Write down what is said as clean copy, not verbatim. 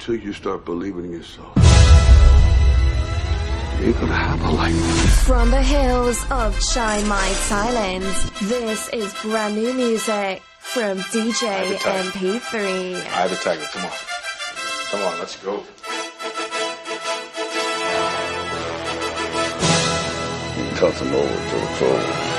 until you start believing in yourself. You ain't gonna have a life. From the hills of Chiang-Mai, Thailand, this is brand new music from DJ MP3. I have a tiger. Come on. Come on, let's go. Toss him over to the floor.